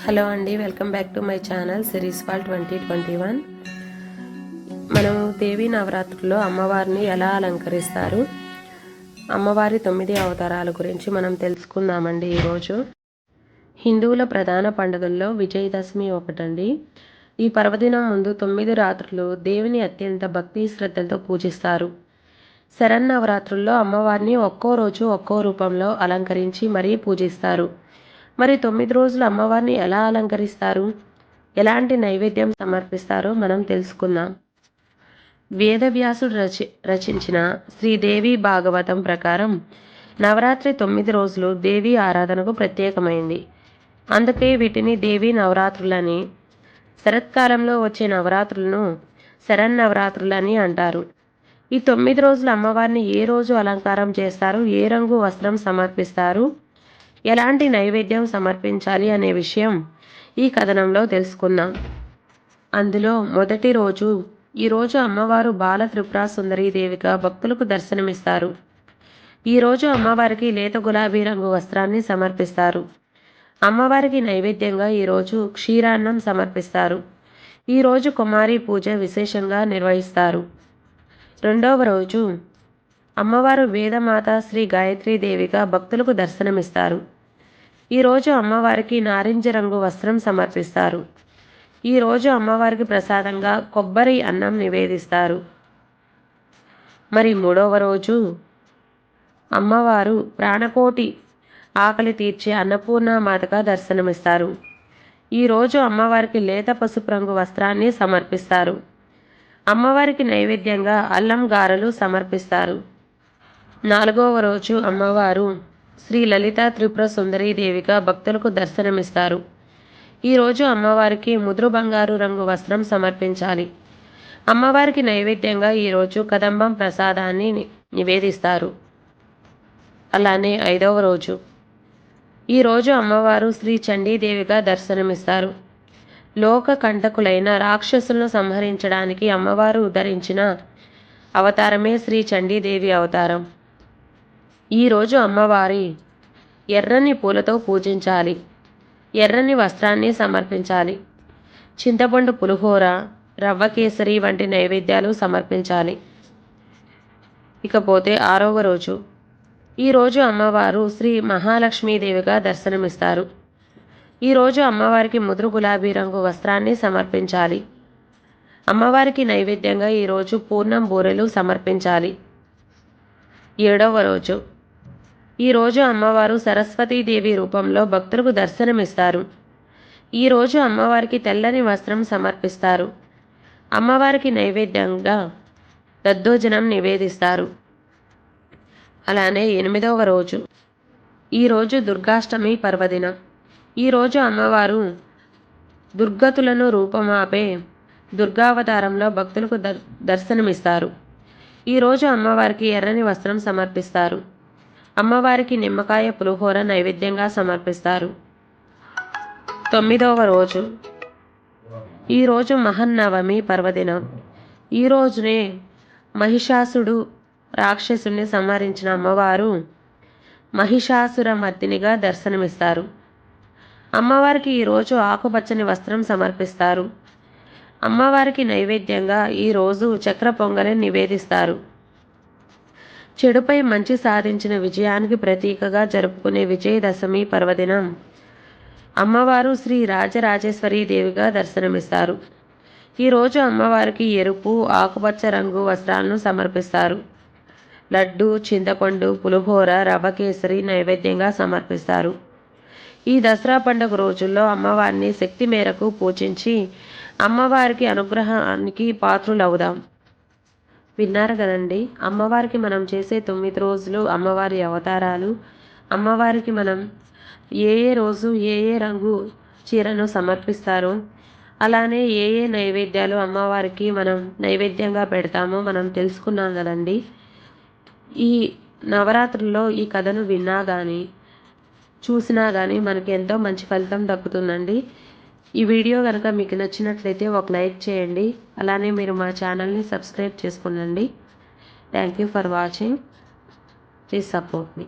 Hello అండి, welcome back to my channel series wall 2021. మనం దేవీ నవరాత్రుల్లో అమ్మవారిని ఎలా అలంకరిస్తారు, అమ్మవారి 9 అవతారాల గురించి మనం తెలుసుకుందామండి. ఈరోజు హిందువుల ప్రధాన పండుగల్లో విజయదశమి ఒకటండి. ఈ పర్వదినం ముందు 9 రాత్రులు దేవిని అత్యంత భక్తి శ్రద్ధలతో పూజిస్తారు. శరన్నవరాత్రుల్లో అమ్మవారిని ఒక్కో రోజు ఒక్కో రూపంలో అలంకరించి మరీ పూజిస్తారు. మరి 9 రోజులు అమ్మవారిని ఎలా అలంకరిస్తారు, ఎలాంటి నైవేద్యం సమర్పిస్తారో మనం తెలుసుకుందాం. వేదవ్యాసుడు రచించిన శ్రీదేవి భాగవతం ప్రకారం నవరాత్రి 9 రోజులు దేవి ఆరాధనకు ప్రత్యేకమైంది. అందుకే వీటిని దేవీ నవరాత్రులని, శరత్కాలంలో వచ్చే నవరాత్రులను శరన్నవరాత్రులని అంటారు. ఈ 9 రోజులు అమ్మవారిని ఏ రోజు అలంకారం చేస్తారు, ఏ రంగు వస్త్రం సమర్పిస్తారు, ఎలాంటి నైవేద్యం సమర్పించాలి అనే విషయం ఈ కథనంలో తెలుసుకుందాం. అందులో మొదటి రోజు, ఈరోజు అమ్మవారు బాల త్రిపుర సుందరీదేవిగా భక్తులకు దర్శనమిస్తారు. ఈరోజు అమ్మవారికి లేత గులాబీ రంగు వస్త్రాన్ని సమర్పిస్తారు. అమ్మవారికి నైవేద్యంగా ఈరోజు క్షీరాన్నం సమర్పిస్తారు. ఈరోజు కుమారి పూజ విశేషంగా నిర్వహిస్తారు. రెండవ రోజు అమ్మవారు వేదమాత శ్రీ గాయత్రీదేవిగా భక్తులకు దర్శనమిస్తారు. ఈరోజు అమ్మవారికి నారింజ రంగు వస్త్రం సమర్పిస్తారు. ఈరోజు అమ్మవారికి ప్రసాదంగా కొబ్బరి అన్నం నివేదిస్తారు. మరి మూడవ రోజు అమ్మవారు ప్రాణకోటి ఆకలి తీర్చే అన్నపూర్ణమాతగా దర్శనమిస్తారు. ఈరోజు అమ్మవారికి లేత పసుపు రంగు వస్త్రాన్ని సమర్పిస్తారు. అమ్మవారికి నైవేద్యంగా అల్లం గారెలు సమర్పిస్తారు. నాలుగవ రోజు అమ్మవారు శ్రీ లలిత త్రిపుర సుందరీదేవిగా భక్తులకు దర్శనమిస్తారు. ఈరోజు అమ్మవారికి ముదురు బంగారు రంగు వస్త్రం సమర్పించాలి. అమ్మవారికి నైవేద్యంగా ఈరోజు కదంబం ప్రసాదాన్ని నివేదిస్తారు. అలానే ఐదవ రోజు, ఈరోజు అమ్మవారు శ్రీ చండీదేవిగా దర్శనమిస్తారు. లోక కంటకులైన రాక్షసులను సంహరించడానికి అమ్మవారు ధరించిన అవతారమే శ్రీ చండీదేవి అవతారం. ఈరోజు అమ్మవారి ఎర్రని పూలతో పూజించాలి. ఎర్రని వస్త్రాన్ని సమర్పించాలి. చింతపండు పులిహోర, రవ్వ కేసరి వంటి నైవేద్యాలు సమర్పించాలి. ఇకపోతే ఆరవ రోజు, ఈరోజు అమ్మవారు శ్రీ మహాలక్ష్మీదేవిగా దర్శనమిస్తారు. ఈరోజు అమ్మవారికి ముదురు గులాబీ రంగు వస్త్రాన్ని సమర్పించాలి. అమ్మవారికి నైవేద్యంగా ఈరోజు పూర్ణం బూరెలు సమర్పించాలి. ఏడవ రోజు, ఈరోజు అమ్మవారు సరస్వతీదేవి రూపంలో భక్తులకు దర్శనమిస్తారు. ఈరోజు అమ్మవారికి తెల్లని వస్త్రం సమర్పిస్తారు. అమ్మవారికి నైవేద్యంగా దద్దోజనం నివేదిస్తారు. అలానే ఎనిమిదవ రోజు, ఈరోజు దుర్గాష్టమి పర్వదినం. ఈరోజు అమ్మవారు దుర్గతులను రూపమాపే దుర్గావతారంలో భక్తులకు దర్శనమిస్తారు. ఈరోజు అమ్మవారికి ఎర్రని వస్త్రం సమర్పిస్తారు. అమ్మవారికి నిమ్మకాయ పులిహోర నైవేద్యంగా సమర్పిస్తారు. తొమ్మిదవ రోజు, ఈరోజు మహన్నవమి పర్వదినం. ఈ రోజునే మహిషాసుడు రాక్షసుని సంహరించిన అమ్మవారు మహిషాసుర మర్దినిగా దర్శనమిస్తారు. అమ్మవారికి ఈరోజు ఆకుపచ్చని వస్త్రం సమర్పిస్తారు. అమ్మవారికి నైవేద్యంగా ఈరోజు చక్ర పొంగలి నివేదిస్తారు. చెడుపై మంచి సాధించిన విజయానికి ప్రతీకగా జరుపుకునే విజయదశమి పర్వదినం అమ్మవారు శ్రీ రాజరాజేశ్వరీ దేవిగా దర్శనమిస్తారు. ఈరోజు అమ్మవారికి ఎరుపు, ఆకుపచ్చ రంగు వస్త్రాలను సమర్పిస్తారు. లడ్డు, చింతపండు, పులిహోర, రవ్వ కేసరి నైవేద్యంగా సమర్పిస్తారు. ఈ దసరా పండుగ రోజుల్లో అమ్మవారిని శక్తి మేరకు పూజించి అమ్మవారికి అనుగ్రహానికి పాత్రులవుదాం. విన్నారు కదండి, అమ్మవారికి మనం చేసే 9 రోజులు అమ్మవారి అవతారాలు, అమ్మవారికి మనం ఏ రోజు ఏ రంగు చీరను సమర్పిస్తారు, అలానే ఏ నైవేద్యాలు అమ్మవారికి మనం నైవేద్యంగా పెడతామో మనం తెలుసుకున్నాం కదండి. ఈ నవరాత్రుల్లో ఈ కథను విన్నా కానీ చూసినా కానీ మనకి ఎంతో మంచి ఫలితం దక్కుతుందండి. ఈ వీడియో కనుక మీకు నచ్చినట్లయితే ఒక లైక్ చేయండి. అలానే మీరు మా ఛానల్ని సబ్స్క్రైబ్ చేసుకోండి. Thank you for watching. Please support me.